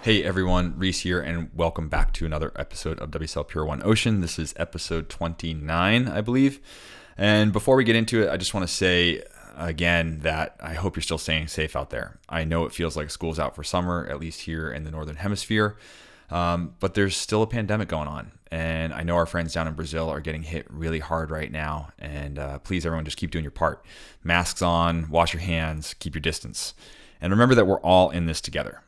Hey everyone, Reese here, and welcome back to another episode of WSL Pure One Ocean. This is episode 29, I believe. And before we get into it, I just want to say again that I hope you're still staying safe out there. I know it feels like school's out for summer, at least here in the Northern Hemisphere, but there's still a pandemic going on. And I know our friends down in Brazil are getting hit really hard right now. And please, everyone, just keep doing your part. Masks on, wash your hands, keep your distance. And remember that we're all in this together.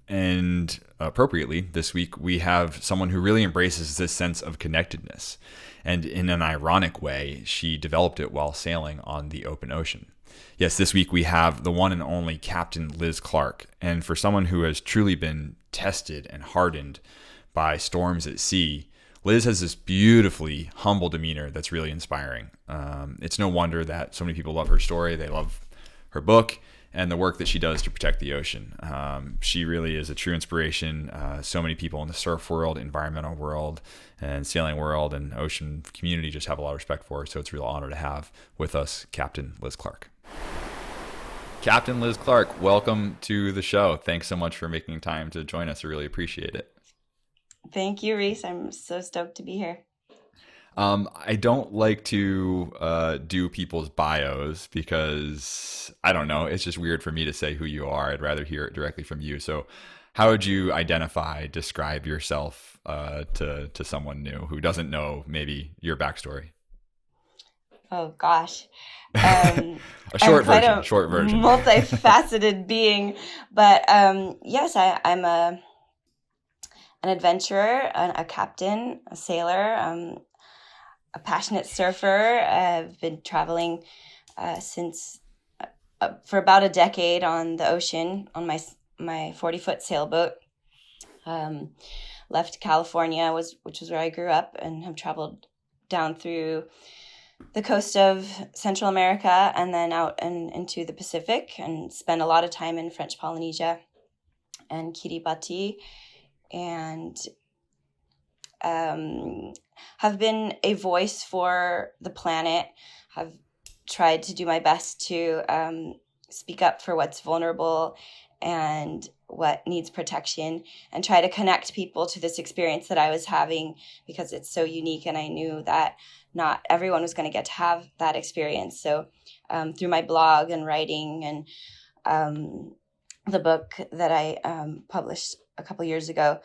And appropriately, this week, we have someone who really embraces this sense of connectedness. And in an ironic way, she developed it while sailing on the open ocean. Yes, this week we have the one and only Captain Liz Clark. And for someone who has truly been tested and hardened by storms at sea, Liz has this beautifully humble demeanor that's really inspiring. It's no wonder that so many people love her story. They love her book and the work that she does to protect the ocean. She really is a true inspiration. So many people in the surf world, environmental world, and sailing world, and ocean community just have a lot of respect for her. So it's a real honor to have with us Captain Liz Clark. Captain Liz Clark, welcome to the show. Thanks so much for making time to join us. I really appreciate it. Thank you, Reese. I'm so stoked to be here. I don't like to do people's bios because I don't know. It's just weird for me to say who you are. I'd rather hear it directly from you. So, how would you describe yourself to someone new who doesn't know maybe your backstory? Oh gosh, A I'm short quite version. a Short version. multifaceted being, but yes, I'm an adventurer, a captain, a sailor, a passionate surfer. I've been traveling since for about a decade on the ocean on my 40-foot sailboat. Left California, which was where I grew up, and have traveled down through the coast of Central America and then out and into the Pacific, and spent a lot of time in French Polynesia and Kiribati, and have been a voice for the planet, have tried to do my best to speak up for what's vulnerable and what needs protection, and try to connect people to this experience that I was having, because it's so unique, and I knew that not everyone was going to get to have that experience. So through my blog and writing and the book that I published a couple years ago,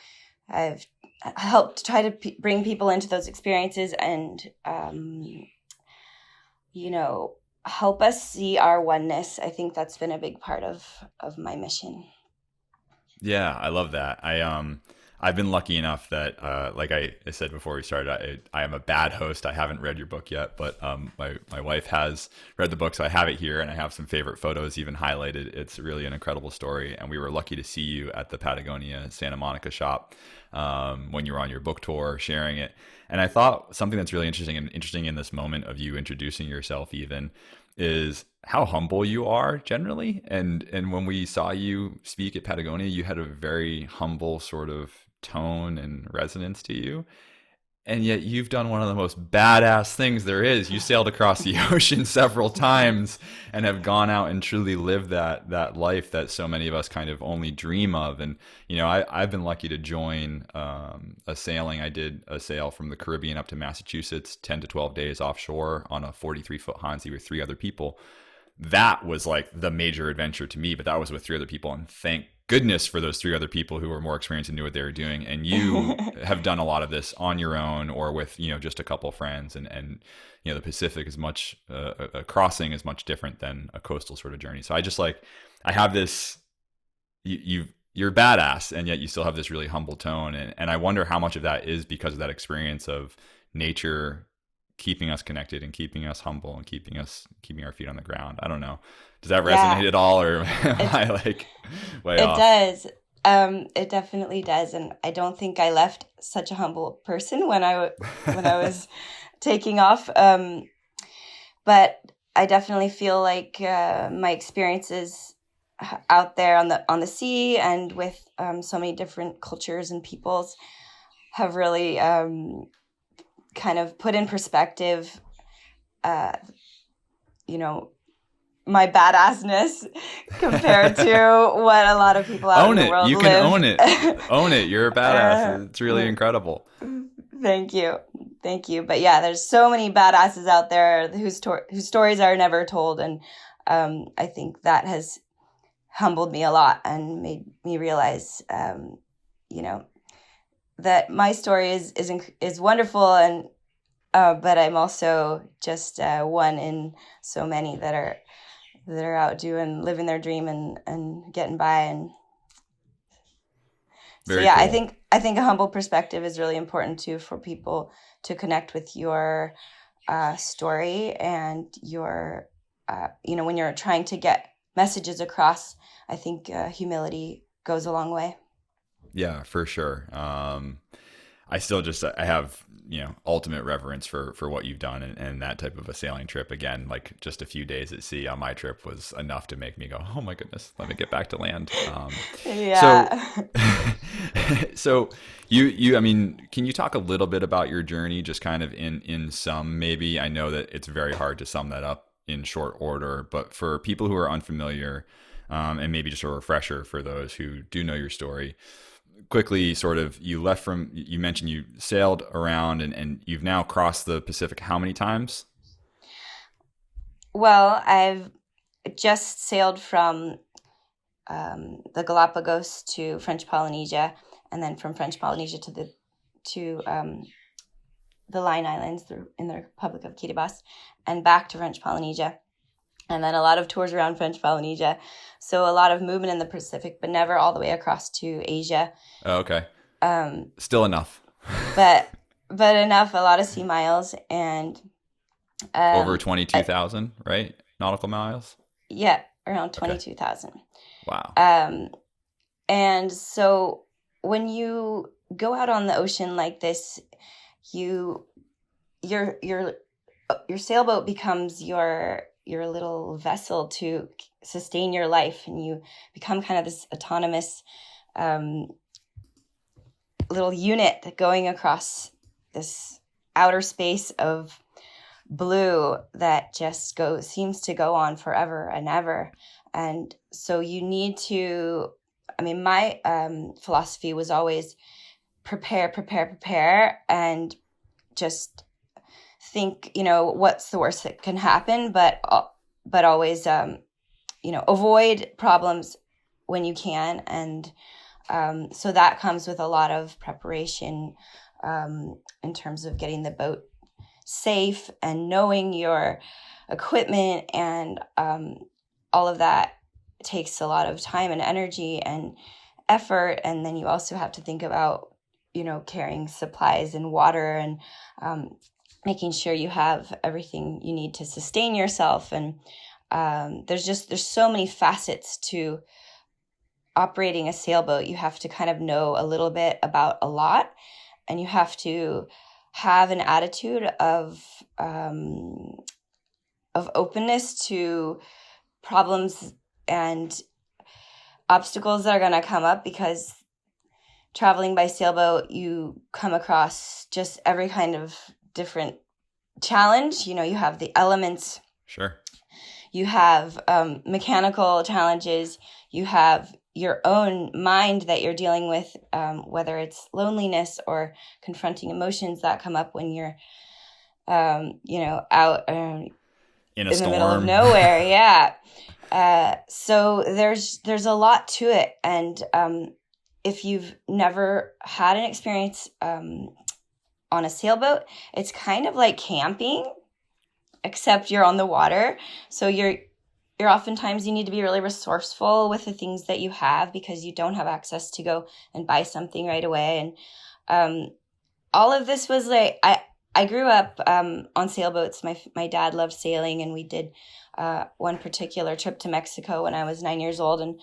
I've helped try to bring people into those experiences and, help us see our oneness. I think that's been a big part of my mission. Yeah, I love that. I've been lucky enough that, like I said before we started, I am a bad host. I haven't read your book yet, but my wife has read the book, so I have it here, and I have some favorite photos even highlighted. It's really an incredible story, and we were lucky to see you at the Patagonia Santa Monica shop when you were on your book tour, sharing it. And I thought something that's really interesting in this moment of you introducing yourself even is how humble you are generally. And when we saw you speak at Patagonia, you had a very humble sort of tone and resonance to you. And yet you've done one of the most badass things there is. You sailed across the ocean several times and have gone out and truly lived that life that so many of us kind of only dream of. And, I've been lucky to join a sailing. I did a sail from the Caribbean up to Massachusetts, 10 to 12 days offshore on a 43-foot Hansi with 3 other people. That was like the major adventure to me, but that was with 3 other people. And thank goodness for those 3 other people who were more experienced and knew what they were doing. And you have done a lot of this on your own or with, just a couple of friends. And the Pacific is much, a crossing is much different than a coastal sort of journey. So I have this, you're badass, and yet you still have this really humble tone. And I wonder how much of that is because of that experience of nature keeping us connected and keeping us humble and keeping our feet on the ground. I don't know. Does that resonate at all, or am I like way off? It does. It definitely does. And I don't think I left such a humble person when I was taking off. But I definitely feel like my experiences out there on the sea and with so many different cultures and peoples have really kind of put in perspective, my badassness compared to what a lot of people out in the world You live. can own it. Own it. You're a badass. It's really incredible. Thank you. But yeah, there's so many badasses out there whose stories are never told. And I think that has humbled me a lot and made me realize, that my story is wonderful. And but I'm also just one in so many that are out living their dream and getting by. And Very so yeah, cool. I think a humble perspective is really important too, for people to connect with your story and your when you're trying to get messages across. I think humility goes a long way. Yeah, for sure. I still I have, ultimate reverence for what you've done, and that type of a sailing trip. Again, like just a few days at sea on my trip was enough to make me go, oh my goodness, let me get back to land. Yeah. So I mean, can you talk a little bit about your journey, just kind of in sum, maybe? I know that it's very hard to sum that up in short order, but for people who are unfamiliar, and maybe just a refresher for those who do know your story, quickly, sort of, you mentioned you sailed around and you've now crossed the Pacific how many times? Well, I've just sailed from the Galapagos to French Polynesia, and then from French Polynesia to the Line Islands in the Republic of Kiribati, and back to French Polynesia. And then a lot of tours around French Polynesia. So a lot of movement in the Pacific, but never all the way across to Asia. Oh, okay. Still enough. but enough, a lot of sea miles. And over 22,000, right? Nautical miles? Yeah, around 22,000. Okay. Wow. And so when you go out on the ocean like this, your sailboat becomes your little vessel to sustain your life, and you become kind of this autonomous little unit going across this outer space of blue that just seems to go on forever and ever. And so you need to, my philosophy was always prepare, and just think, what's the worst that can happen, but always, avoid problems when you can. And so that comes with a lot of preparation in terms of getting the boat safe and knowing your equipment, and all of that takes a lot of time and energy and effort. And then you also have to think about, carrying supplies and water, and making sure you have everything you need to sustain yourself. And there's so many facets to operating a sailboat. You have to kind of know a little bit about a lot, and you have to have an attitude of openness to problems and obstacles that are going to come up, because traveling by sailboat, you come across just every kind of different challenge. You have the elements. Sure. You have mechanical challenges. You have your own mind that you're dealing with, whether it's loneliness or confronting emotions that come up when you're, out in the middle of nowhere. Yeah. So there's a lot to it. And if you've never had an experience on a sailboat, it's kind of like camping, except you're on the water. So you're oftentimes, you need to be really resourceful with the things that you have, because you don't have access to go and buy something right away. And all of this was like, I grew up on sailboats. My dad loved sailing, and we did one particular trip to Mexico when I was 9 years old. And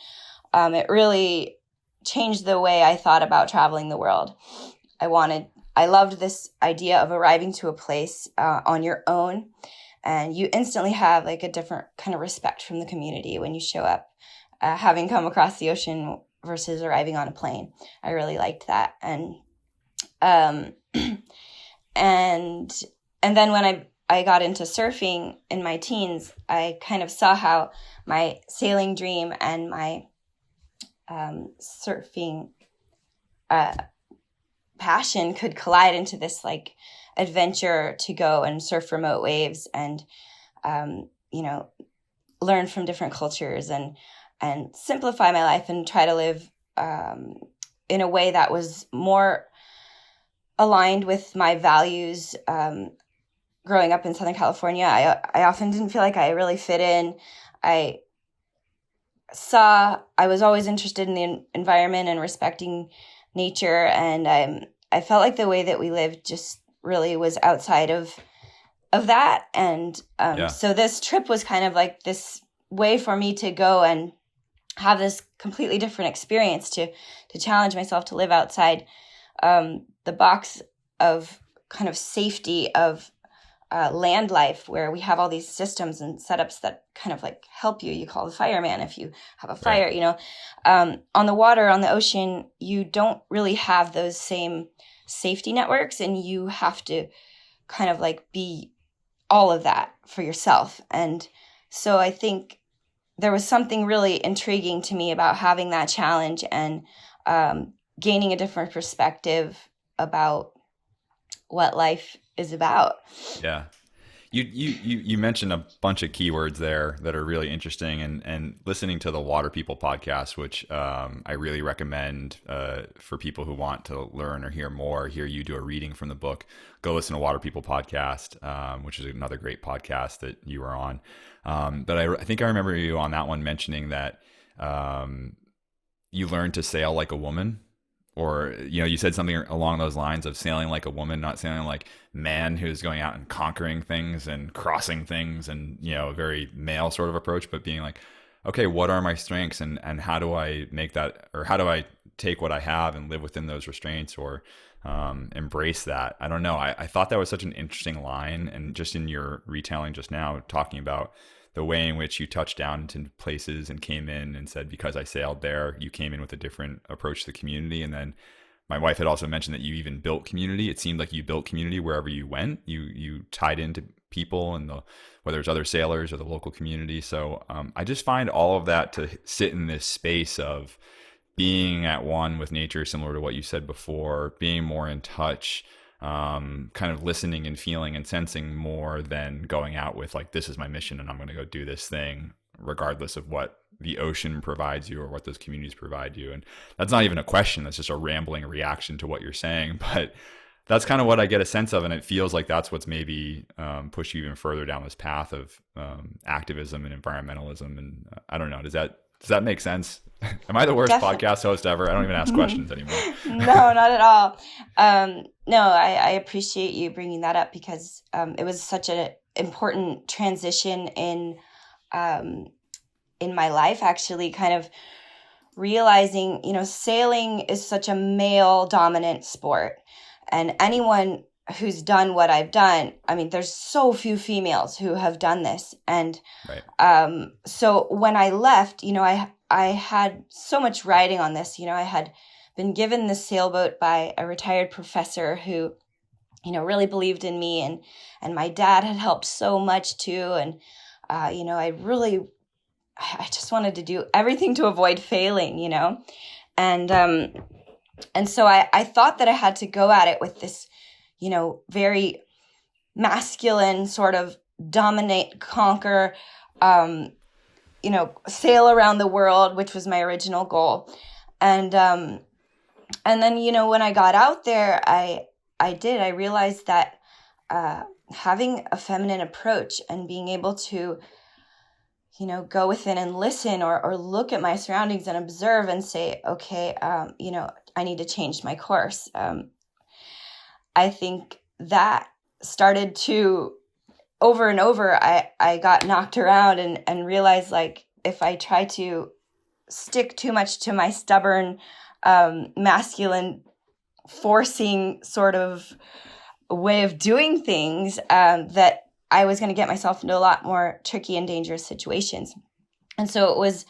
it really changed the way I thought about traveling the world. I loved this idea of arriving to a place on your own, and you instantly have like a different kind of respect from the community when you show up, having come across the ocean versus arriving on a plane. I really liked that. And and then when I got into surfing in my teens, I kind of saw how my sailing dream and my surfing passion could collide into this like adventure to go and surf remote waves and learn from different cultures and simplify my life and try to live in a way that was more aligned with my values. Growing up in Southern California, I often didn't feel like I really fit in. I was always interested in the environment and respecting nature, and I felt like the way that we lived just really was outside of that. And so this trip was kind of like this way for me to go and have this completely different experience, to challenge myself to live outside the box of kind of safety of land life, where we have all these systems and setups that kind of like help you. You call the fireman if you have a fire, right. On the water, on the ocean, you don't really have those same safety networks, and you have to kind of like be all of that for yourself. And so I think there was something really intriguing to me about having that challenge and gaining a different perspective about what life is about. Yeah. You mentioned a bunch of keywords there that are really interesting, and listening to the Water People podcast, which I really recommend for people who want to learn or hear more, hear you do a reading from the book. Go listen to Water People podcast, which is another great podcast that you were on. But I think I remember you on that one mentioning that you learned to sail like a woman. Or, you said something along those lines of sailing like a woman, not sailing like man who's going out and conquering things and crossing things and, a very male sort of approach, but being like, okay, what are my strengths and how do I make that, or how do I take what I have and live within those restraints, or embrace that? I don't know. I thought that was such an interesting line. And just in your retelling just now, talking about the way in which you touched down into places and came in and said, because I sailed there, you came in with a different approach to the community. And then my wife had also mentioned that you even built community. It seemed like you built community wherever you went. You tied into people, and whether it's other sailors or the local community. So I just find all of that to sit in this space of being at one with nature, similar to what you said before, being more in touch, kind of listening and feeling and sensing more than going out with like, this is my mission and I'm going to go do this thing, regardless of what the ocean provides you or what those communities provide you. And that's not even a question. That's just a rambling reaction to what you're saying. But that's kind of what I get a sense of. And it feels like that's what's maybe pushed you even further down this path of activism and environmentalism. And I don't know, does that make sense? Am I the worst podcast host ever? I don't even ask questions anymore. No, not at all. No, I appreciate you bringing that up, because it was such an important transition in my life, actually, kind of realizing, sailing is such a male dominant sport, and anyone who's done what I've done, I mean, there's so few females who have done this. And right. So when I left, I had so much riding on this. I had been given this sailboat by a retired professor who, really believed in me, and my dad had helped so much too. And, I just wanted to do everything to avoid failing, and so I thought that I had to go at it with this, very masculine sort of dominate, conquer, sail around the world, which was my original goal. And then, when I got out there, I realized that having a feminine approach and being able to, go within and listen or look at my surroundings and observe and say, okay, I need to change my course. I think that started to, over and over, I got knocked around and realized, like, if I try to stick too much to my stubborn, masculine, forcing sort of way of doing things, that I was going to get myself into a lot more tricky and dangerous situations. And so it was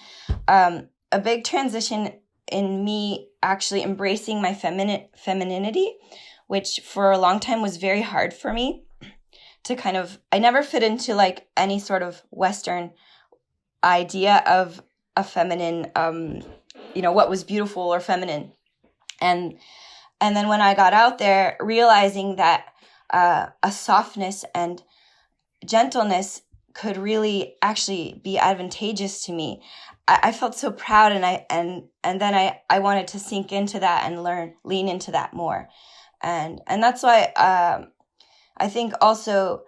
a big transition in me actually embracing my femininity, which for a long time was very hard for me to kind of, I never fit into like any sort of Western idea of a feminine, what was beautiful or feminine. And then when I got out there, realizing that a softness and gentleness could really actually be advantageous to me, I felt so proud, and then I wanted to sink into that and lean into that more, and that's why I think also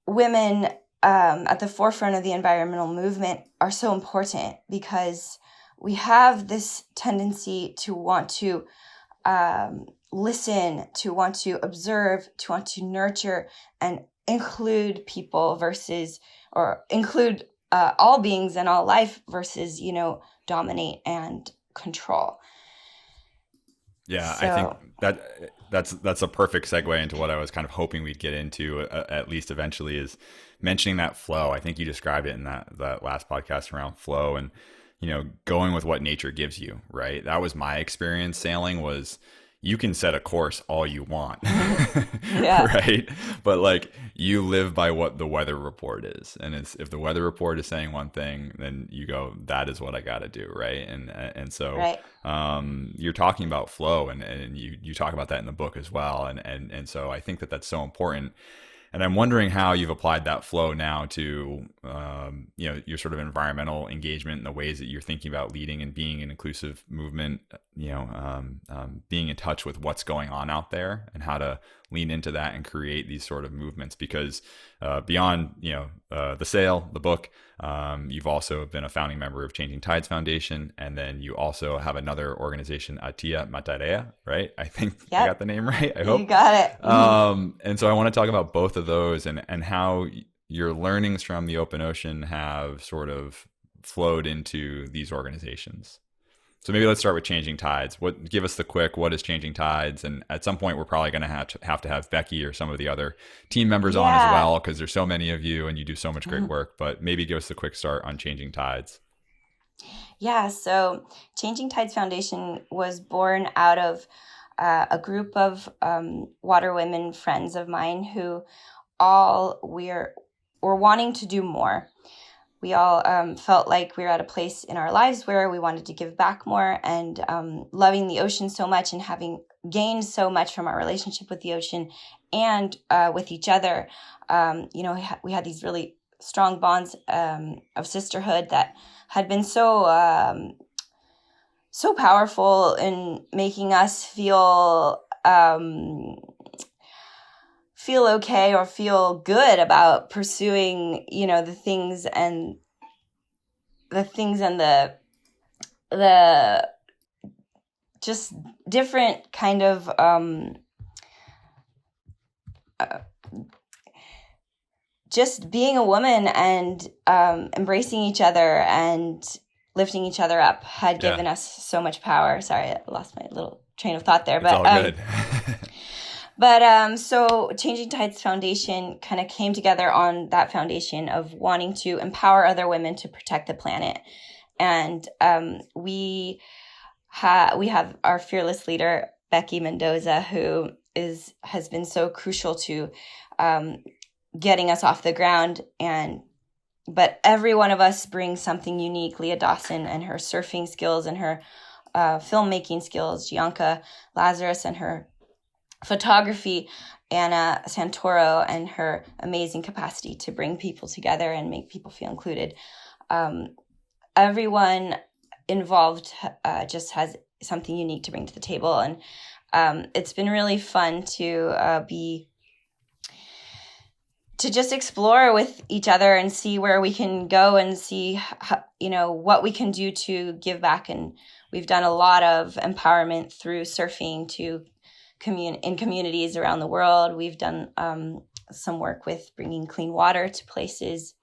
women at the forefront of the environmental movement are so important, because we have this tendency to want to listen, to want to observe, to want to nurture and include people or include all beings and all life versus, dominate and control. Yeah, so, I think that's a perfect segue into what I was kind of hoping we'd get into, at least eventually, is mentioning that flow. I think you described it in that last podcast around flow, and going with what nature gives you, right? That was my experience sailing. Was you can set a course all you want, right? But like, you live by what the weather report is. And if the weather report is saying one thing, then you go, that is what I got to do. Right. And so, you're talking about flow, and you talk about that in the book as well. And so I think that's so important. And I'm wondering how you've applied that flow now to, your sort of environmental engagement and the ways that you're thinking about leading and being an inclusive movement, being in touch with what's going on out there and how to lean into that and create these sort of movements. Because beyond, the sail, the book, you've also been a founding member of Changing Tides Foundation. And then you also have another organization, Matairea, right? I think I got the name right. I hope. You got it. And so I want to talk about both of those and how your learnings from the open ocean have sort of flowed into these organizations. So maybe let's start with Changing Tides. Give us the quick, what is Changing Tides? And at some point, we're probably going to have to have Becky or some of the other team members on as well, because there's so many of you and you do so much great work. But maybe give us the quick start on Changing Tides. Yeah, so Changing Tides Foundation was born out of a group of water women friends of mine who all were wanting to do more. We all felt like we were at a place in our lives where we wanted to give back more, and loving the ocean so much and having gained so much from our relationship with the ocean and with each other. We had these really strong bonds of sisterhood that had been so powerful in making us feel okay or feel good about pursuing, the things and the just different kind of just being a woman and embracing each other and lifting each other up had given us so much power. Sorry, I lost my little train of thought there. It's all good. But so Changing Tides Foundation kind of came together on that foundation of wanting to empower other women to protect the planet. And we have our fearless leader, Becky Mendoza, who has been so crucial to getting us off the ground. But every one of us brings something unique. Leah Dawson and her surfing skills and her filmmaking skills, Gianca Lazarus and her photography, Anna Santoro and her amazing capacity to bring people together and make people feel included. Everyone involved just has something unique to bring to the table. And it's been really fun to just explore with each other and see where we can go and see how, what we can do to give back. And we've done a lot of empowerment through surfing in communities around the world. We've done some work with bringing clean water to places.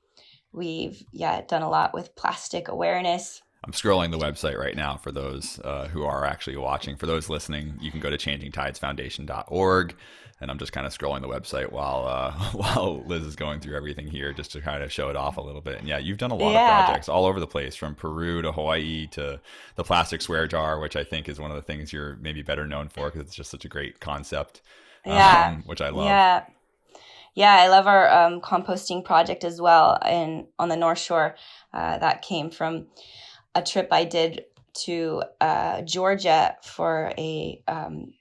We've done a lot with plastic awareness. I'm scrolling the website right now for those who are actually watching. For those listening, you can go to changingtidesfoundation.org. And I'm just kind of scrolling the website while Liz is going through everything here, just to kind of show it off a little bit. And you've done a lot of projects all over the place, from Peru to Hawaii to the plastic swear jar, which I think is one of the things you're maybe better known for because it's just such a great concept, which I love. Yeah, I love our composting project as well on the North Shore. That came from a trip I did to Georgia for a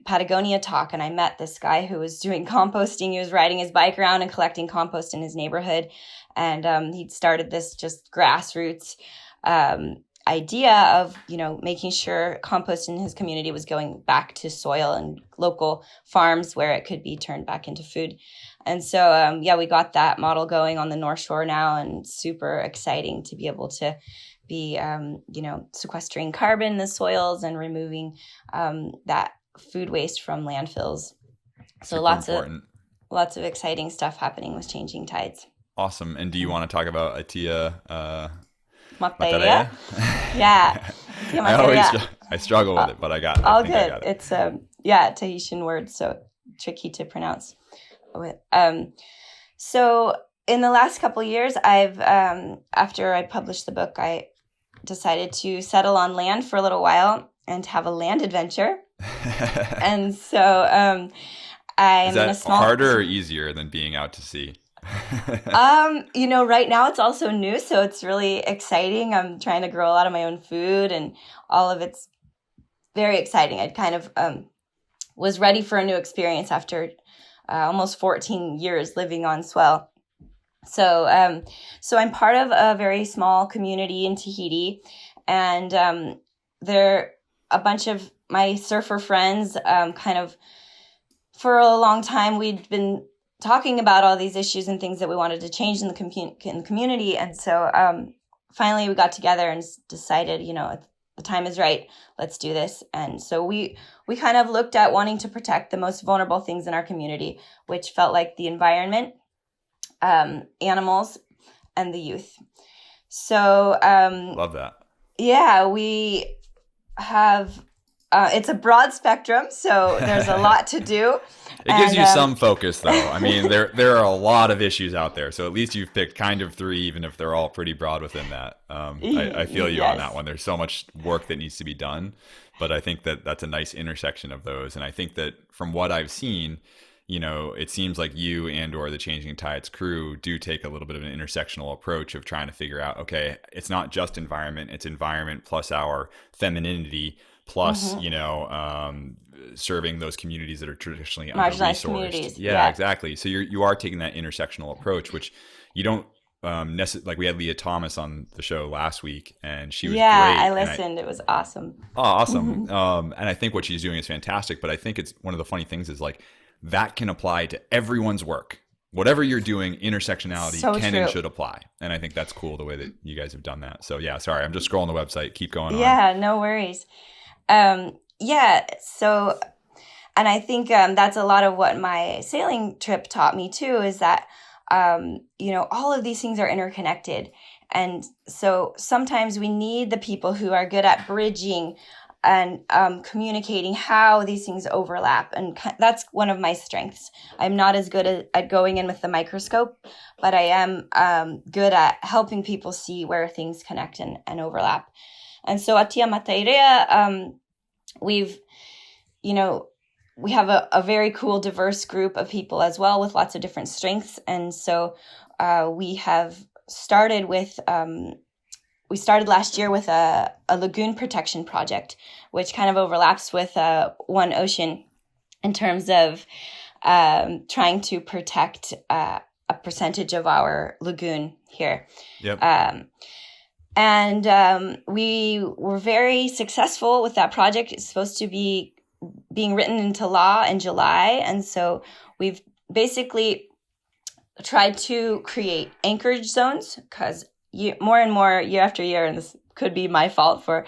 Patagonia talk, and I met this guy who was doing composting. He was riding his bike around and collecting compost in his neighborhood, and he'd started this just grassroots idea of, making sure compost in his community was going back to soil and local farms where it could be turned back into food. And so, we got that model going on the North Shore now, and super exciting to be able to be, sequestering carbon in the soils and removing that food waste from landfills. So lots of exciting stuff happening with Changing Tides. Awesome. And do you want to talk about Matairea? Matairea? Yeah. I struggle with it, but I got it. All good. It's Tahitian word, so tricky to pronounce. So in the last couple of years, I've after I published the book, I decided to settle on land for a little while and have a land adventure. And so I'm Is that in a small harder or easier than being out to sea? Right now it's also new, so it's really exciting. I'm trying to grow a lot of my own food, and all of it's very exciting. I kind of was ready for a new experience after almost 14 years living on Swell. So I'm part of a very small community in Tahiti, and there a bunch of my surfer friends, kind of for a long time we'd been talking about all these issues and things that we wanted to change in the community. And so finally we got together and decided, the time is right. Let's do this. And so we kind of looked at wanting to protect the most vulnerable things in our community, which felt like the environment, animals, and the youth. So love that. Yeah, we have it's a broad spectrum, so there's a lot to do. It gives you some focus, though. I mean, there are a lot of issues out there, so at least you've picked kind of 3, even if they're all pretty broad within that. I feel you on that one. There's so much work that needs to be done, but I think that that's a nice intersection of those. And I think that from what I've seen, it seems like you and or the Changing Tides crew do take a little bit of an intersectional approach of trying to figure out, okay, it's not just environment, it's environment plus our femininity plus, serving those communities that are traditionally marginalized under-resourced. Communities. Yeah, exactly. So you are taking that intersectional approach, which you don't like we had Leah Thomas on the show last week, and she was great. I listened. It was awesome. Oh, awesome. And I think what she's doing is fantastic, but I think it's one of the funny things is like that can apply to everyone's work. Whatever you're doing, intersectionality and should apply. And I think that's cool the way that you guys have done that. So yeah, sorry, I'm just scrolling the website. Keep going on. Yeah, no worries. So, and I think that's a lot of what my sailing trip taught me too, is that, all of these things are interconnected. And so sometimes we need the people who are good at bridging and communicating how these things overlap. And that's one of my strengths. I'm not as good at going in with the microscope, but I am good at helping people see where things connect and overlap. And so at Tia Matairea, we have a very cool, diverse group of people as well with lots of different strengths. And so we have started with, we started last year with a lagoon protection project, which kind of overlaps with One Ocean in terms of trying to protect a percentage of our lagoon here. Yep. And we were very successful with that project. It's supposed to be being written into law in July. And so we've basically tried to create anchorage zones because more and more year after year, and this could be my fault for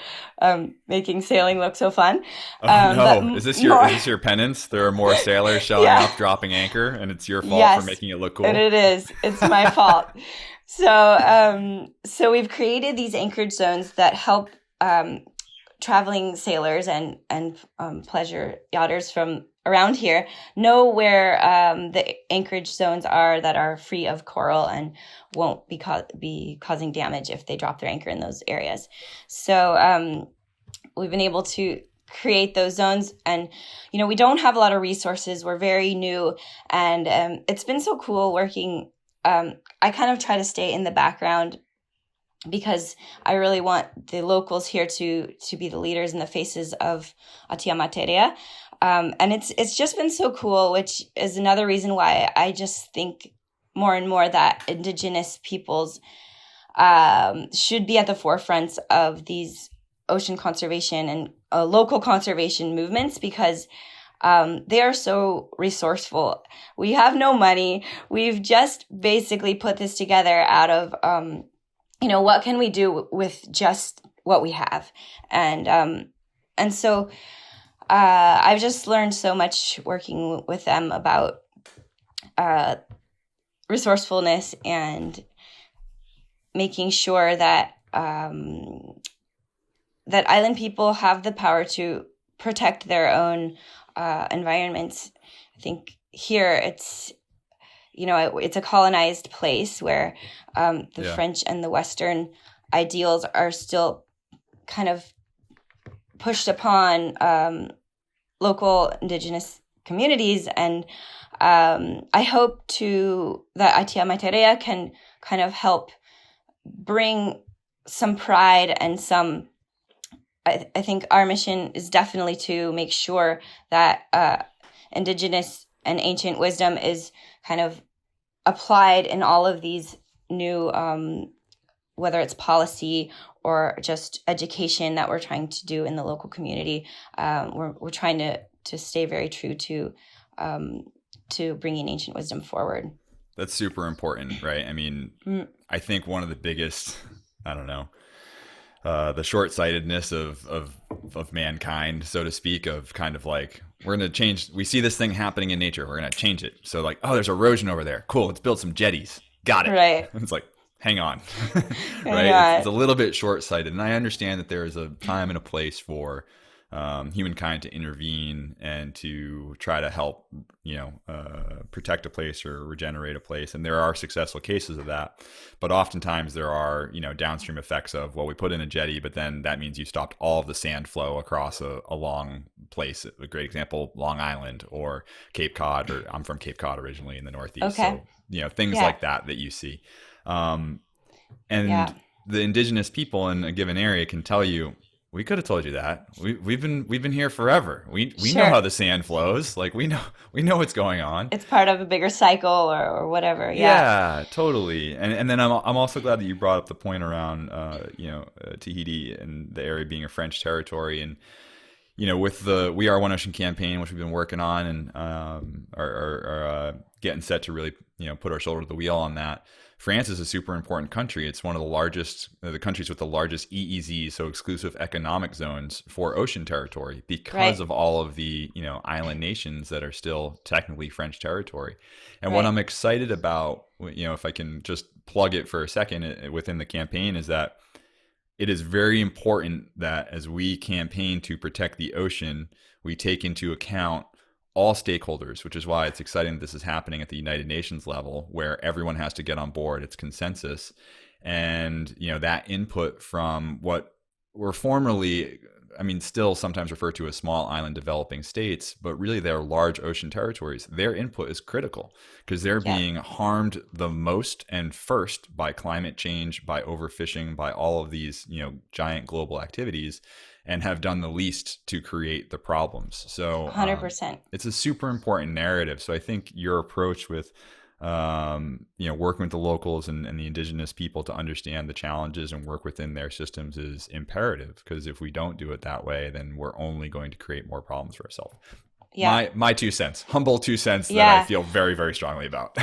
making sailing look so fun. No. Is this your penance? There are more sailors showing up, dropping anchor, and it's your fault for making it look cool? And it is. It's my fault. So we've created these anchorage zones that help traveling sailors and pleasure yachters from around here know where the anchorage zones are that are free of coral and won't be causing damage if they drop their anchor in those areas. So we've been able to create those zones. And, we don't have a lot of resources. We're very new. And it's been so cool working. I kind of try to stay in the background because I really want the locals here to be the leaders and the faces of Atia Matairea. And it's just been so cool, which is another reason why I just think more and more that Indigenous peoples should be at the forefront of these ocean conservation and local conservation movements, because they are so resourceful. We have no money. We've just basically put this together out of, what can we do with just what we have? And so I've just learned so much working with them about resourcefulness and making sure that that island people have the power to protect their own environments. I think here it's a colonized place where the French and the Western ideals are still kind of pushed upon local Indigenous communities. And I hope that Atia Matairea can kind of help bring some pride and some, I think our mission is definitely to make sure that Indigenous and ancient wisdom is kind of applied in all of these new, whether it's policy or just education that we're trying to do in the local community. We're trying to stay very true to bringing ancient wisdom forward. That's super important, right? I mean, I think one of the biggest, the short-sightedness of mankind, so to speak, of kind of like, we're going to change, we see this thing happening in nature, we're going to change it. So like, oh, there's erosion over there. Cool, let's build some jetties. Got it. Right. It's like, hang on. Right? It's a little bit short-sighted. And I understand that there is a time and a place for humankind to intervene and to try to help, protect a place or regenerate a place. And there are successful cases of that. But oftentimes there are, downstream effects of, well, we put in a jetty, but then that means you stopped all of the sand flow across a long place. A great example, Long Island or Cape Cod, or I'm from Cape Cod originally in the Northeast. Okay. So, things like that you see. The indigenous people in a given area can tell you, we could have told you that. We've been here forever. We know how the sand flows. Like we know what's going on. It's part of a bigger cycle or whatever. Yeah, totally. And then I'm also glad that you brought up the point around Tahiti and the area being a French territory, and with the We Are One Ocean campaign, which we've been working on and are getting set to really put our shoulder to the wheel on that. France is a super important country. It's one of the countries with the largest EEZs, so exclusive economic zones for ocean territory, because of all of the, island nations that are still technically French territory. And what I'm excited about, if I can just plug it for a second within the campaign, is that it is very important that as we campaign to protect the ocean, we take into account all stakeholders, which is why it's exciting that this is happening at the United Nations level, where everyone has to get on board. It's consensus. And, that input from what were formerly, still sometimes referred to as small island developing states, but really they're large ocean territories. Their input is critical because they're being harmed the most and first by climate change, by overfishing, by all of these, giant global activities, and have done the least to create the problems. So 100%. It's a super important narrative. So I think your approach with, working with the locals and the indigenous people to understand the challenges and work within their systems is imperative, because if we don't do it that way, then we're only going to create more problems for ourselves. Yeah. My 2 cents, humble 2 cents that I feel very, very strongly about.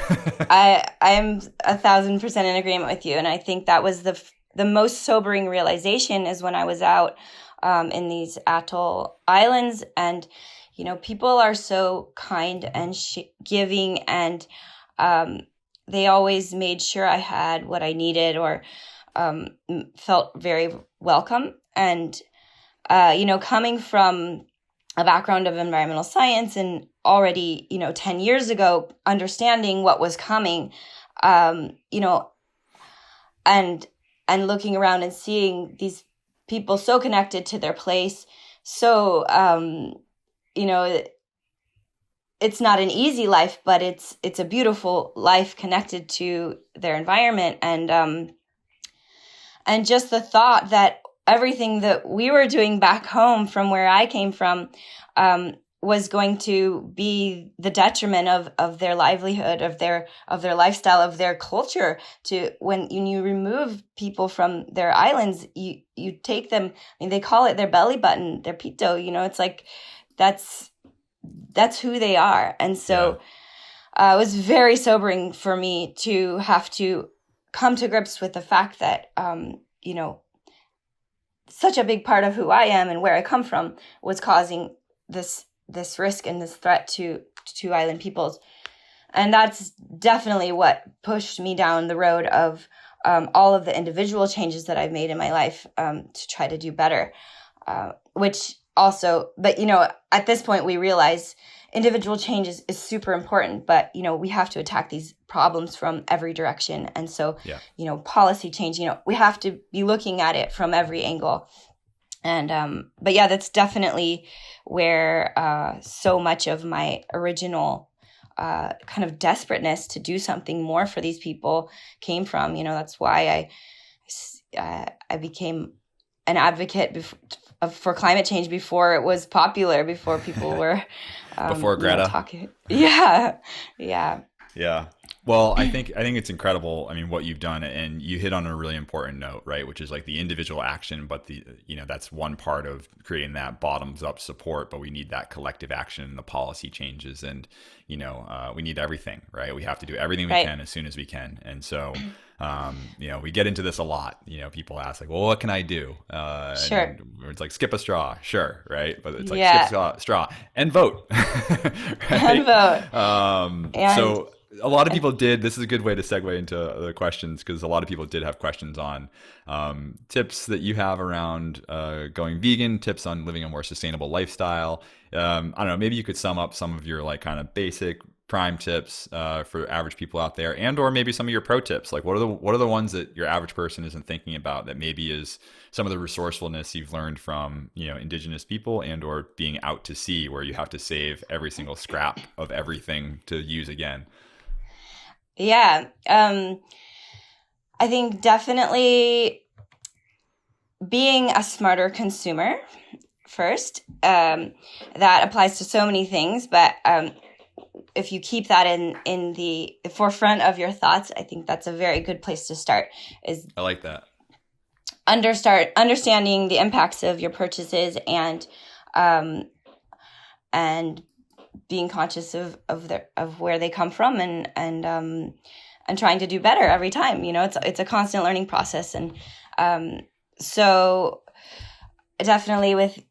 I am 1,000% in agreement with you. And I think that was the most sobering realization is when I was out in these atoll islands, and people are so kind and giving, and they always made sure I had what I needed or felt very welcome. And coming from a background of environmental science and already 10 years ago understanding what was coming, and looking around and seeing these people so connected to their place, So, you know, it's not an easy life, but it's a beautiful life connected to their environment. And just the thought that everything that we were doing back home from where I came from was going to be the detriment of their livelihood, of their lifestyle, of their culture. To when you remove people from their islands, you take them. I mean, they call it their belly button, their pito. You know, it's like that's who they are. And so it was very sobering for me to have to come to grips with the fact that, you know, such a big part of who I am and where I come from was causing this risk and this threat to island peoples. And that's definitely what pushed me down the road of all of the individual changes that I've made in my life to try to do better, which also, but, you know, at this point we realize individual change is super important, but, you know, we have to attack these problems from every direction. And so, you know, policy change, you know, we have to be looking at it from every angle. And, but yeah, that's definitely where so much of my original kind of desperateness to do something more for these people came from. You know, that's why I became an advocate for climate change before it was popular, before people were before Greta. Talking. Yeah. Well, I think it's incredible. I mean, what you've done, and you hit on a really important note, right? Which is like the individual action, but that's one part of creating that bottoms up support, but we need that collective action and the policy changes. And, you know, we need everything, right? We have to do everything we can as soon as we can. And so, you know, we get into this a lot. You know, people ask like, well, what can I do? Sure. And it's like, skip a straw. Sure. Right. But it's like, skip a straw and vote. Right? And vote. So a lot of people did. This is a good way to segue into the questions, because a lot of people did have questions on tips that you have around going vegan, tips on living a more sustainable lifestyle. I don't know, maybe you could sum up some of your like kind of basic prime tips for average people out there, and or maybe some of your pro tips. Like what are the ones that your average person isn't thinking about that maybe is some of the resourcefulness you've learned from, you know, indigenous people, and or being out to sea where you have to save every single scrap of everything to use again. Yeah. I think definitely being a smarter consumer first. That applies to so many things, but if you keep that in the forefront of your thoughts, I think that's a very good place to start. I like that. Understanding the impacts of your purchases and being conscious of where they come from and trying to do better every time. You know, it's a constant learning process. And so definitely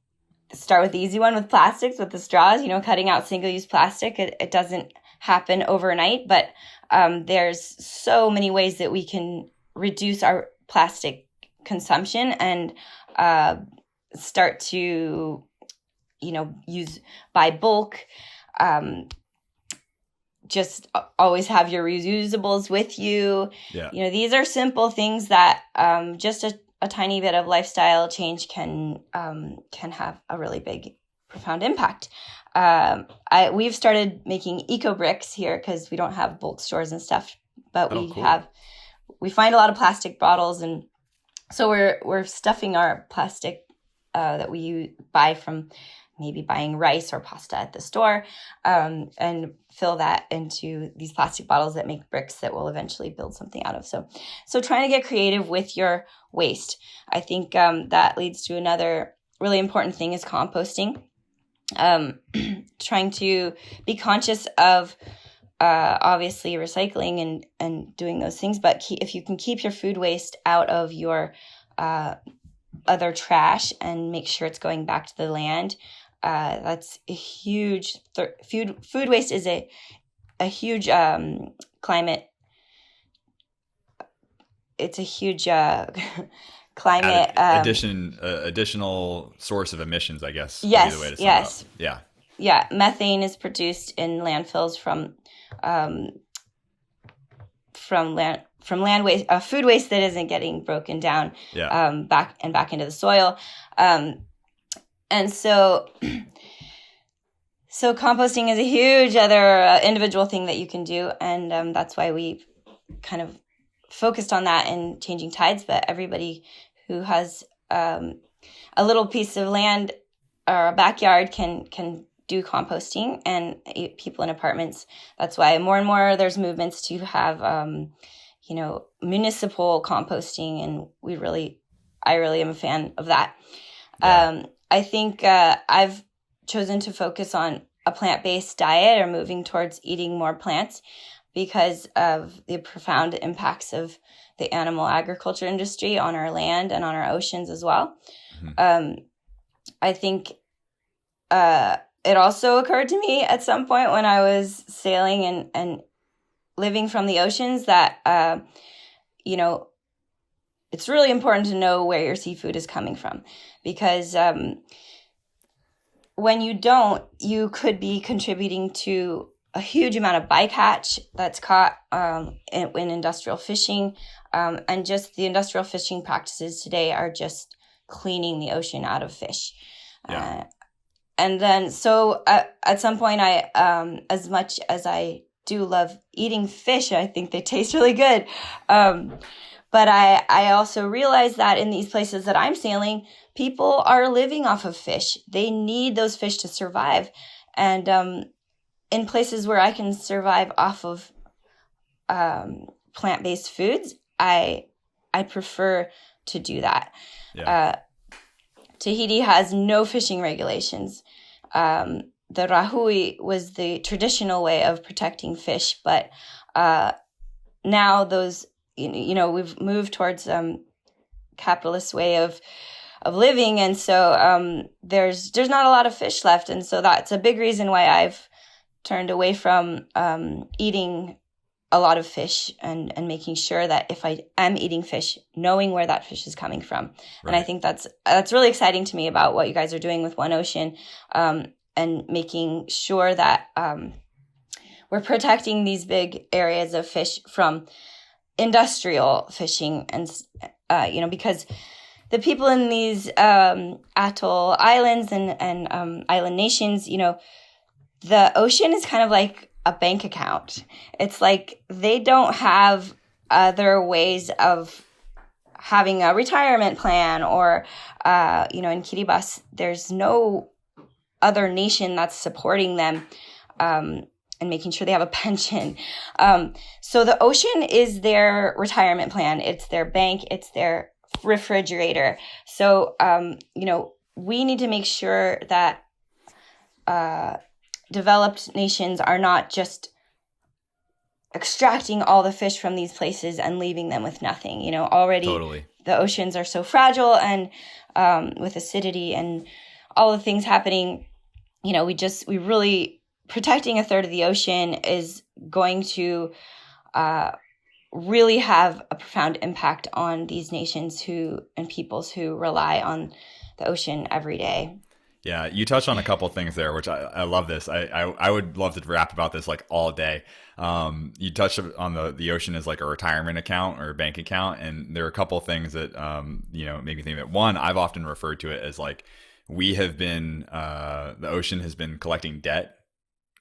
start with the easy one with plastics, with the straws, you know, cutting out single-use plastic. It doesn't happen overnight, but there's so many ways that we can reduce our plastic consumption and start to, you know, buy bulk. Just always have your reusables with you. Yeah. You know, these are simple things that just a tiny bit of lifestyle change can have a really big, profound impact. We've started making eco bricks here because we don't have bulk stores and stuff, but we find a lot of plastic bottles, and so we're stuffing our plastic that we buy from maybe buying rice or pasta at the store, and fill that into these plastic bottles that make bricks that we'll eventually build something out of. So trying to get creative with your waste. I think that leads to another really important thing is composting. Trying to be conscious of obviously recycling and doing those things, but if you can keep your food waste out of your other trash and make sure it's going back to the land, that's a huge food waste is a huge climate. It's a huge climate additional source of emissions, I guess. Yes. Would be the way to sum it up. Yeah. Yeah. Methane is produced in landfills from land waste, food waste that isn't getting broken down. Yeah. Back into the soil. And so composting is a huge other individual thing that you can do. And that's why we kind of focused on that in Changing Tides. But everybody who has a little piece of land or a backyard can do composting, and people in apartments. That's why more and more there's movements to have, municipal composting. And I really am a fan of that. Yeah. I think I've chosen to focus on a plant-based diet, or moving towards eating more plants, because of the profound impacts of the animal agriculture industry on our land and on our oceans as well. Mm-hmm. I think it also occurred to me at some point when I was sailing and living from the oceans that, it's really important to know where your seafood is coming from, because when you don't, you could be contributing to a huge amount of bycatch that's caught in industrial fishing. And just the industrial fishing practices today are just cleaning the ocean out of fish. Yeah. And then, so at some point, I, as much as I do love eating fish, I think they taste really good. But I also realize that in these places that I'm sailing, people are living off of fish. They need those fish to survive. And in places where I can survive off of plant-based foods, I prefer to do that. Yeah. Tahiti has no fishing regulations. The rahui was the traditional way of protecting fish, but now those, we've moved towards capitalist way of living, and so there's not a lot of fish left, and so that's a big reason why I've turned away from eating a lot of fish, and making sure that if I am eating fish, knowing where that fish is coming from. Right. And I think that's really exciting to me about what you guys are doing with One Ocean, and making sure that we're protecting these big areas of fish from industrial fishing. And, because the people in these atoll islands and island nations, the ocean is kind of like a bank account. It's like they don't have other ways of having a retirement plan, or, in Kiribati, there's no other nation that's supporting them and making sure they have a pension. So the ocean is their retirement plan. It's their bank. It's their refrigerator. So, we need to make sure that developed nations are not just extracting all the fish from these places and leaving them with nothing. Already totally. The oceans are so fragile, and with acidity and all the things happening, we really, protecting a third of the ocean is going to really have a profound impact on these nations and peoples who rely on the ocean every day. Yeah, you touched on a couple of things there, which I love this. I would love to rap about this like all day. You touched on the ocean as like a retirement account or a bank account. And there are a couple of things that, make me think of it. One, I've often referred to it as like, the ocean has been collecting debt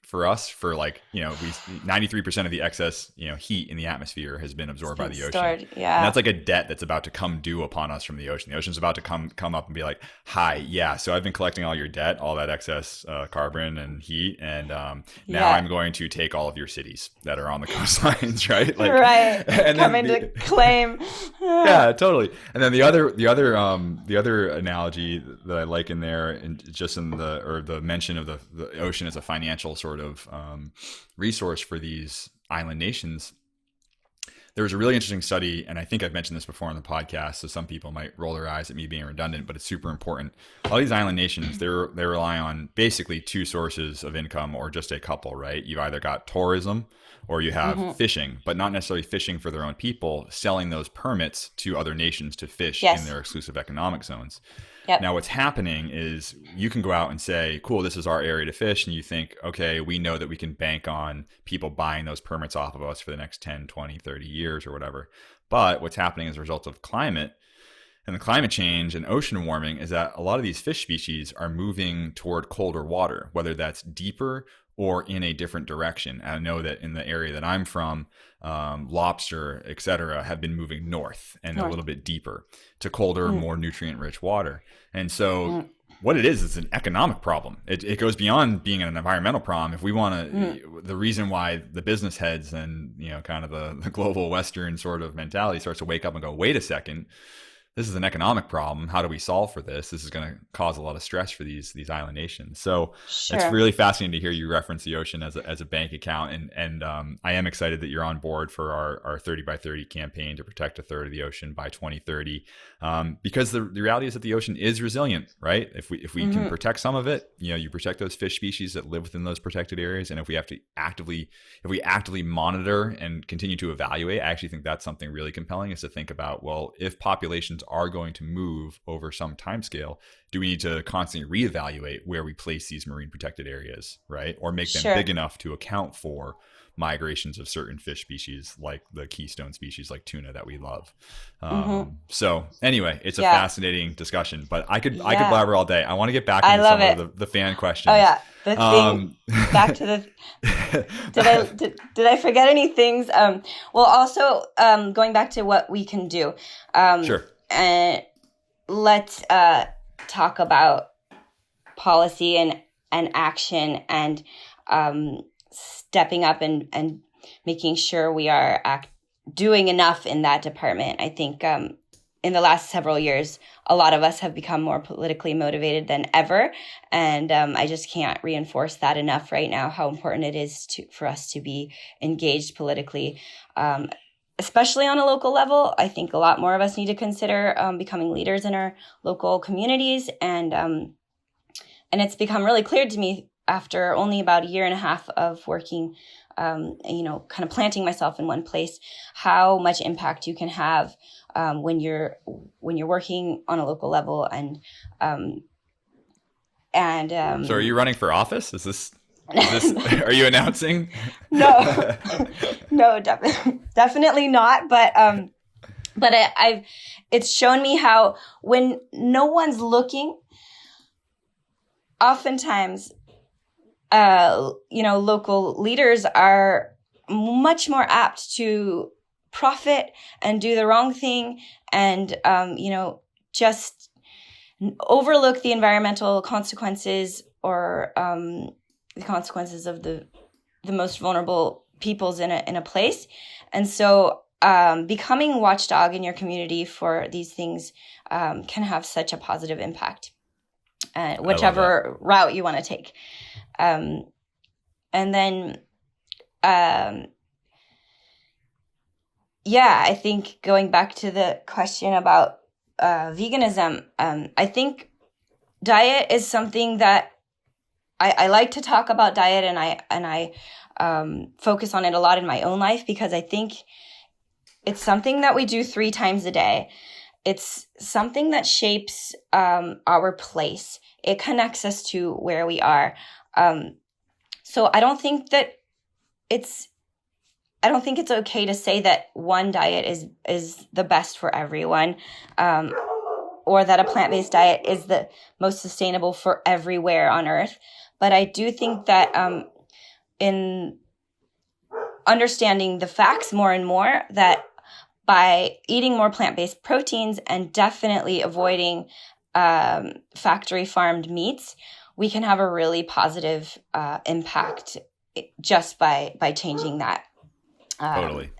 for us for 93% of the excess, heat in the atmosphere has been absorbed by the ocean. Stored, yeah. And that's like a debt that's about to come due upon us from the ocean. The ocean's about to come up and be like, hi, yeah, so I've been collecting all your debt, all that excess carbon and heat. And now I'm going to take all of your cities that are on the coastlines, right? Right. And coming to claim. Yeah, totally. And then the other analogy that I like in there, and just in the mention of the ocean as a financial sort of resource for these island nations. There was a really interesting study, and I think I've mentioned this before on the podcast, so some people might roll their eyes at me being redundant, but it's super important. All these island nations, they rely on basically two sources of income, or just a couple, right? You've either got tourism or you have fishing, but not necessarily fishing for their own people, selling those permits to other nations to fish in their exclusive economic zones. Yep. Now, what's happening is you can go out and say, cool, this is our area to fish. And you think, okay, we know that we can bank on people buying those permits off of us for the next 10, 20, 30 years or whatever. But what's happening as a result of climate and the climate change and ocean warming is that a lot of these fish species are moving toward colder water, whether that's deeper or in a different direction. And I know that in the area that I'm from, lobster, et cetera, have been moving north and a little bit deeper to colder, more nutrient-rich water. And so what it is an economic problem. It goes beyond being an environmental problem. If we want to, the reason why the business heads and, kind of the global Western sort of mentality starts to wake up and go, wait a second, this is an economic problem. How do we solve for this? This is going to cause a lot of stress for these island nations. So It's really fascinating to hear you reference the ocean as a bank account. And I am excited that you're on board for our 30 by 30 campaign to protect a third of the ocean by 2030. Because the reality is that the ocean is resilient, right? If we can protect some of it, you protect those fish species that live within those protected areas. And if we actively monitor and continue to evaluate, I actually think that's something really compelling, is to think about, well, if populations are going to move over some time scale, do we need to constantly reevaluate where we place these marine protected areas, right? Or make them big enough to account for migrations of certain fish species, like the keystone species like tuna that we love. So anyway, it's a fascinating discussion, but I could blabber all day. I want to get back into some of the fan questions. Oh yeah. The thing, back to the, did I forget any things? Well, also, going back to what we can do. Sure. And let's talk about policy and action and stepping up and making sure we are doing enough in that department. I think in the last several years, a lot of us have become more politically motivated than ever. And I just can't reinforce that enough right now, how important it is for us to be engaged politically, especially on a local level. I think a lot more of us need to consider becoming leaders in our local communities. And it's become really clear to me after only about a year and a half of working, kind of planting myself in one place, how much impact you can have when you're working on a local level. So are you running for office? Is this are you announcing? No, definitely not. But it's shown me how when no one's looking, oftentimes, local leaders are much more apt to profit and do the wrong thing and, just overlook the environmental consequences or the consequences of the most vulnerable peoples in a place. And so becoming watchdog in your community for these things can have such a positive impact, whichever route you want to take. And then, I think going back to the question about veganism, I think diet is something that I like to talk about diet, and I focus on it a lot in my own life because I think it's something that we do 3 times a day. It's something that shapes our place. It connects us to where we are. So I don't think it's okay to say that one diet is the best for everyone, or that a plant-based diet is the most sustainable for everywhere on Earth. But I do think that in understanding the facts more and more, that by eating more plant-based proteins and definitely avoiding factory farmed meats, we can have a really positive impact just by changing that. Totally.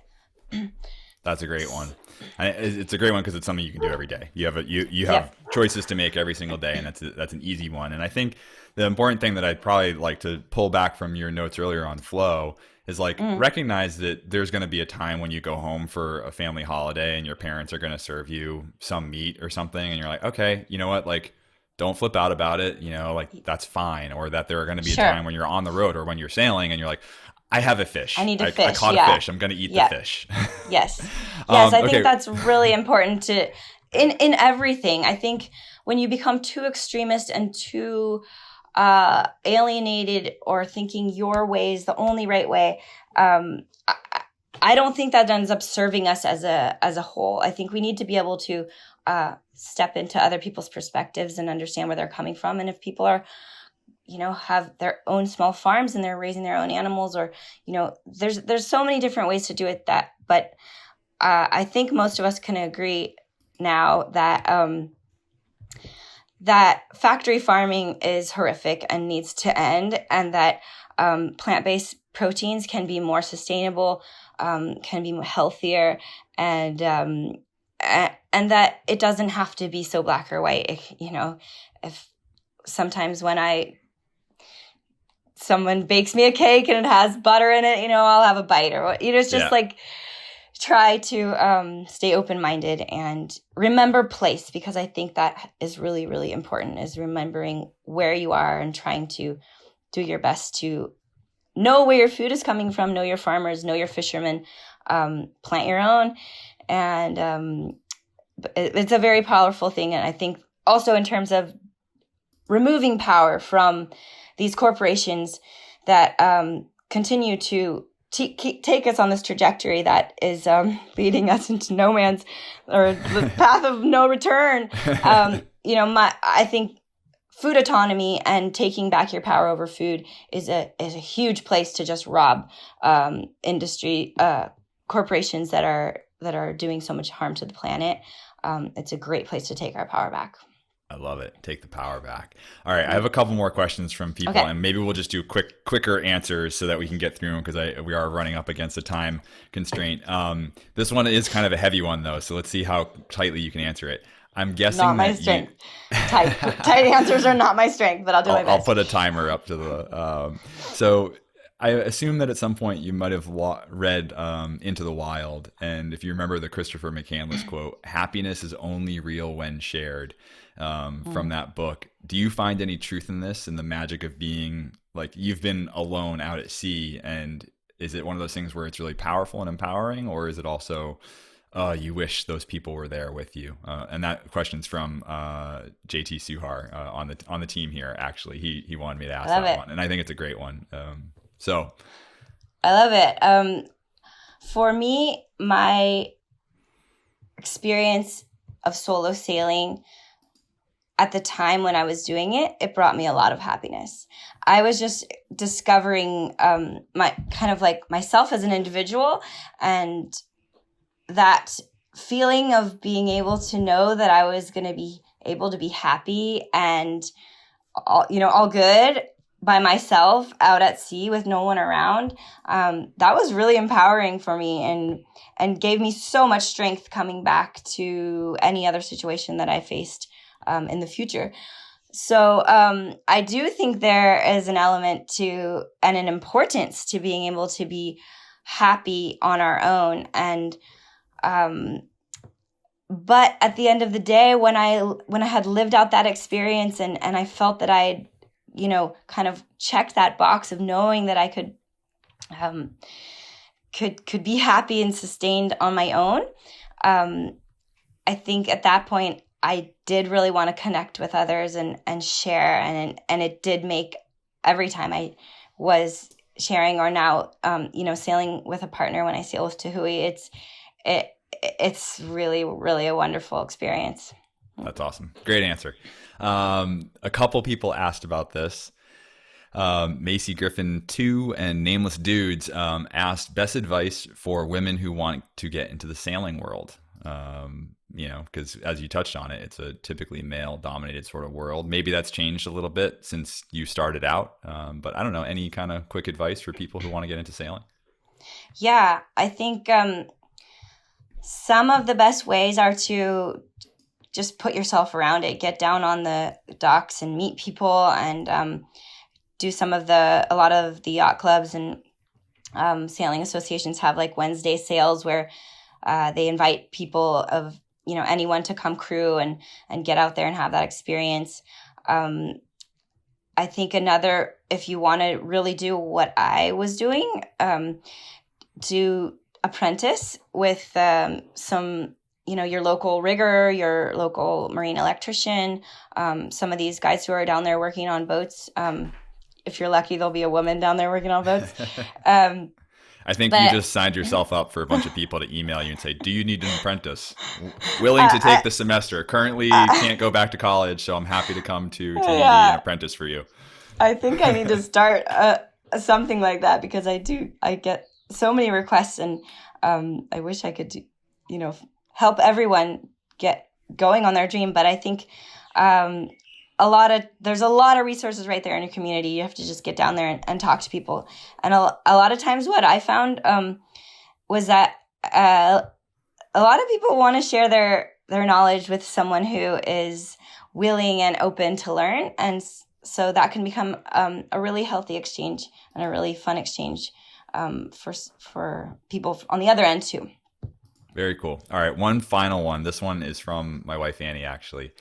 That's a great one. It's a great one because it's something you can do every day. You have choices to make every single day, and that's an easy one. And I think the important thing that I'd probably like to pull back from your notes earlier on flow is recognize that there's going to be a time when you go home for a family holiday and your parents are going to serve you some meat or something, and you're like, okay, you know what, don't flip out about it, that's fine. Or that there are going to be a time when you're on the road or when you're sailing and you're like, I have a fish. I need a fish. I caught a fish. I'm going to eat the fish. Yes. I think that's really important in everything. I think when you become too extremist and too alienated or thinking your way is the only right way, I don't think that ends up serving us as a whole. I think we need to be able to step into other people's perspectives and understand where they're coming from. And if people are, have their own small farms and they're raising their own animals, or, there's so many different ways to do it but I think most of us can agree now that that factory farming is horrific and needs to end, and that plant-based proteins can be more sustainable, can be healthier, and that it doesn't have to be so black or white. If sometimes when someone bakes me a cake and it has butter in it, I'll have a bite, or it's just like, try to stay open-minded and remember place, because I think that is really, really important, is remembering where you are and trying to do your best to know where your food is coming from, know your farmers, know your fishermen, plant your own. And it's a very powerful thing. And I think also in terms of removing power from these corporations that continue to take us on this trajectory that is leading us into no man's, or the path of no return. I think food autonomy and taking back your power over food is a huge place to just rob industry corporations that are doing so much harm to the planet. It's a great place to take our power back. I love it. Take the power back. All right. I have a couple more questions from people, and maybe we'll just do quicker answers so that we can get through them, because we are running up against a time constraint. This one is kind of a heavy one though, so let's see how tightly you can answer it. I'm guessing not my strength. Tight answers are not my strength, but I'll do my best. I'll put a timer up to the. So I assume that at some point you might have read Into the Wild, and if you remember the Christopher McCandless quote, "Happiness is only real when shared." From that book. Do you find any truth in this, in the magic of being, like, you've been alone out at sea, and is it one of those things where it's really powerful and empowering, or is it also you wish those people were there with you? And that question's from JT Suhar on the team here. Actually, he wanted me to ask that one, and I think it's a great one. So I love it. For me, my experience of solo sailing at the time when I was doing it, it brought me a lot of happiness. I was just discovering my kind of like myself as an individual, and that feeling of being able to know that I was going to be able to be happy and all good by myself out at sea with no one around. That was really empowering for me, and gave me so much strength coming back to any other situation that I faced in the future. So I do think there is an element to, and an importance to, being able to be happy on our own. And but at the end of the day, when I had lived out that experience, and I felt that I had, kind of checked that box of knowing that I could be happy and sustained on my own, I think at that point I did really want to connect with others and share, and it did make, every time I was sharing, or now sailing with a partner, when I sail with Tahui, it's really, really a wonderful experience. That's awesome. Great answer. A couple people asked about this. Macy Griffin 2 and Nameless Dudes asked best advice for women who want to get into the sailing world. Because as you touched on it, it's a typically male-dominated sort of world. Maybe that's changed a little bit since you started out. But I don't know, any kind of quick advice for people who want to get into sailing? Yeah, I think some of the best ways are to just put yourself around it. Get down on the docks and meet people, and do a lot of the yacht clubs and sailing associations have like Wednesday sales where they invite people of anyone to come crew and get out there and have that experience. I think another, if you want to really do what I was doing, to apprentice with some, your local rigger, your local marine electrician, some of these guys who are down there working on boats. If you're lucky, there'll be a woman down there working on boats. I think you But just signed yourself up for a bunch of people to email you and say, "Do you need an apprentice? Willing to take I, the semester. Currently I, can't go back to college, so I'm happy to come to be an yeah, apprentice for you." I think I need to start something like that, because I get so many requests, and I wish I could help everyone get going on their dream. But I think um, there's a lot of resources right there in your community. You have to just get down there and talk to people. And a lot of times what I found was that a lot of people want to share their knowledge with someone who is willing and open to learn. And so that can become a really healthy exchange and a really fun exchange for people on the other end too. Very cool. All right, one final one. This one is from my wife Annie. Actually,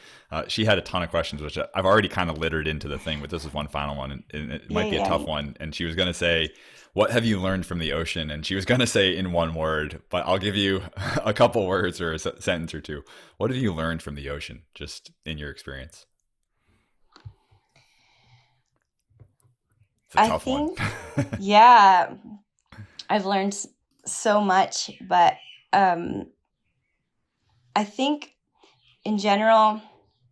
she had a ton of questions, which I've already kind of littered into the thing. But this is one final one, and it might be a tough one. And she was going to say, "What have you learned from the ocean?" And she was going to say in one word, but I'll give you a couple words or a sentence or two. What have you learned from the ocean, just in your experience? It's a tough one. Yeah, I've learned so much, but I think in general,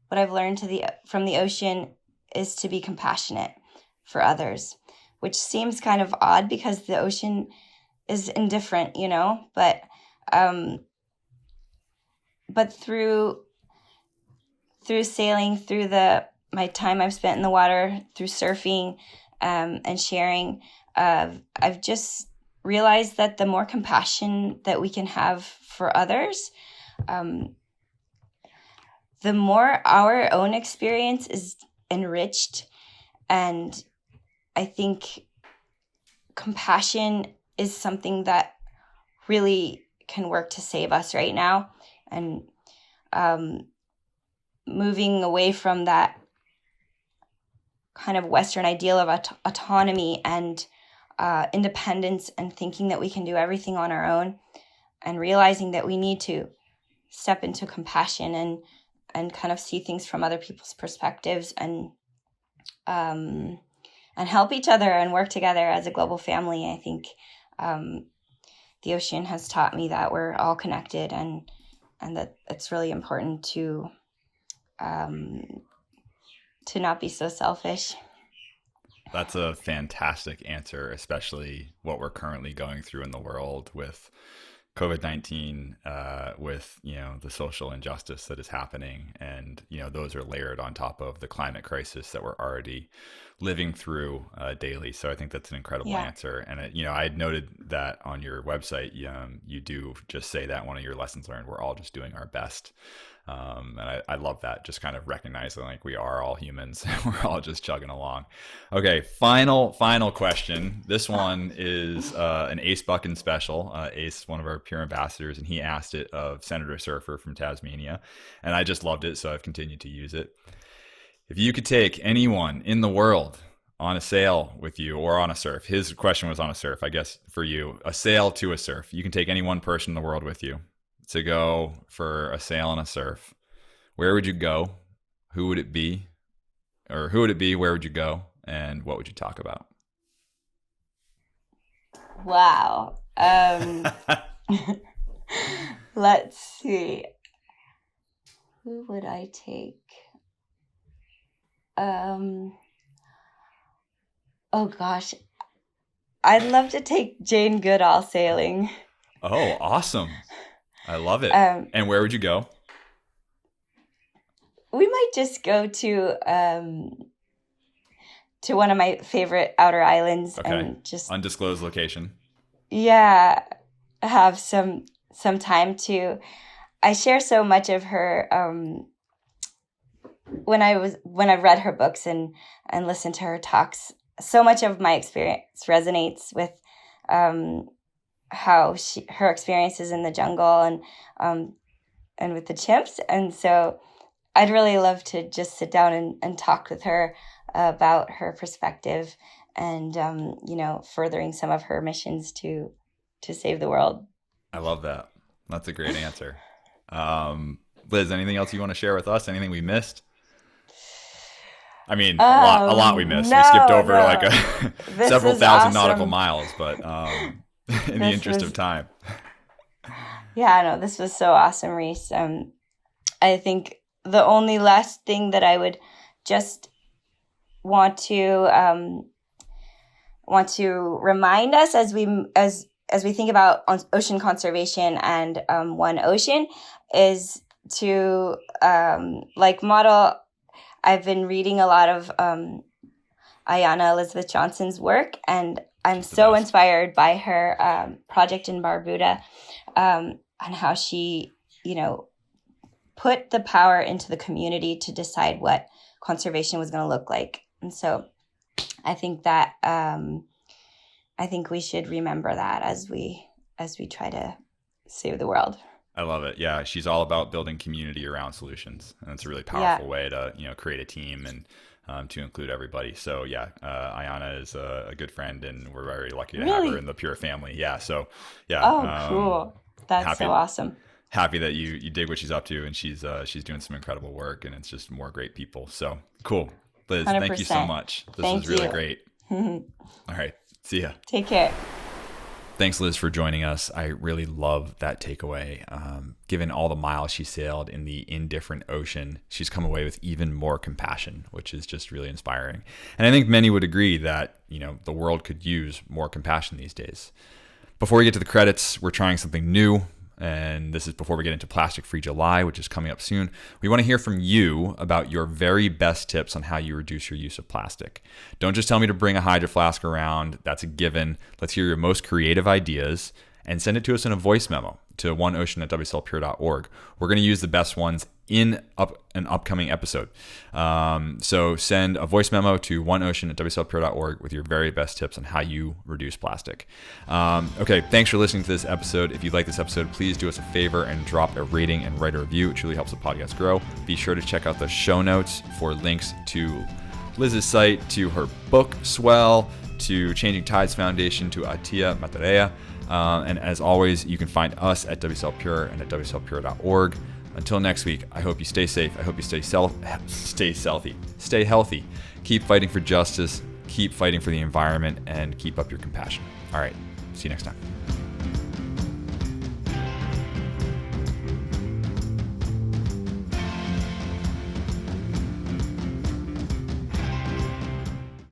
what I've learned from the ocean is to be compassionate for others, which seems kind of odd because the ocean is indifferent, but through sailing, through my time I've spent in the water, through surfing, and sharing, I've just realized that the more compassion that we can have for others, the more our own experience is enriched. And I think compassion is something that really can work to save us right now. And moving away from that kind of Western ideal of autonomy and independence, and thinking that we can do everything on our own, and realizing that we need to step into compassion and kind of see things from other people's perspectives, and help each other and work together as a global family. I think the ocean has taught me that we're all connected, and that it's really important to not be so selfish. That's a fantastic answer, especially what we're currently going through in the world with COVID-19, with the social injustice that is happening, and those are layered on top of the climate crisis that we're already living through daily. So I think that's an incredible answer. And I had noted that on your website, you do just say that one of your lessons learned, we're all just doing our best. And I love that, just kind of recognizing like we are all humans. We're all just chugging along. Okay, final question. This one is an Ace Buchan special. Ace, one of our Pure ambassadors, and he asked it of Senator Surfer from Tasmania. And I just loved it, so I've continued to use it. If you could take anyone in the world on a sail with you or on a surf, his question was on a surf, I guess for you, a sail to a surf. You can take any one person in the world with you to go for a sail and a surf. Where would you go? Who would it be? Or who would it be? Where would you go? And what would you talk about? Wow. Let's see. Who would I take? Oh gosh. I'd love to take Jane Goodall sailing. Oh, awesome. I love it. And where would you go? We might just go to one of my favorite outer islands, and just undisclosed location. Yeah, have some time to. I share so much of her when I've read her books and listened to her talks. So much of my experience resonates with how her experiences in the jungle and with the chimps. And so I'd really love to just sit down and talk with her about her perspective and, furthering some of her missions to save the world. I love that. That's a great answer. Liz, anything else you want to share with us? Anything we missed? I mean, a lot we missed. We skipped over like several thousand nautical miles, but in the interest of time. Yeah, no, this was so awesome, Reese. I think the only last thing that I would just want to remind us as we think about ocean conservation and One Ocean is to model. I've been reading a lot of Ayanna Elizabeth Johnson's work, and I'm so inspired by her project in Barbuda, and how she, put the power into the community to decide what conservation was going to look like. And so I think that we should remember that as we try to save the world. I love it. Yeah, she's all about building community around solutions, and it's a really powerful way to create a team and to include everybody. So Ayanna is a good friend, and we're very lucky to have her in the Pure family. Yeah. So yeah. Oh, cool. That's so awesome. Happy that you dig what she's up to, and she's doing some incredible work, and it's just more great people. So cool. Liz, 100%. Thank you so much. This was really great. All right. See ya. Take care. Thanks, Liz, for joining us. I really love that takeaway. Given all the miles she sailed in the indifferent ocean, she's come away with even more compassion, which is just really inspiring. And I think many would agree that, the world could use more compassion these days. Before we get to the credits, we're trying something new. And this is before we get into Plastic Free July, which is coming up soon. We want to hear from you about your very best tips on how you reduce your use of plastic. Don't just tell me to bring a Hydro Flask around. That's a given. Let's hear your most creative ideas and send it to us in a voice memo to oneocean@wslpure.org. We're going to use the best ones in an upcoming episode. So send a voice memo to oneocean@wslpure.org with your very best tips on how you reduce plastic. Okay, thanks for listening to this episode. If you like this episode, please do us a favor and drop a rating and write a review. It truly helps the podcast grow. Be sure to check out the show notes for links to Liz's site, to her book, Swell, to Changing Tides Foundation, to Matairea. And as always, you can find us at WSL Pure and at wslpure.org. Until next week, I hope you stay safe. I hope you stay healthy. Keep fighting for justice, keep fighting for the environment, and keep up your compassion. All right, see you next time.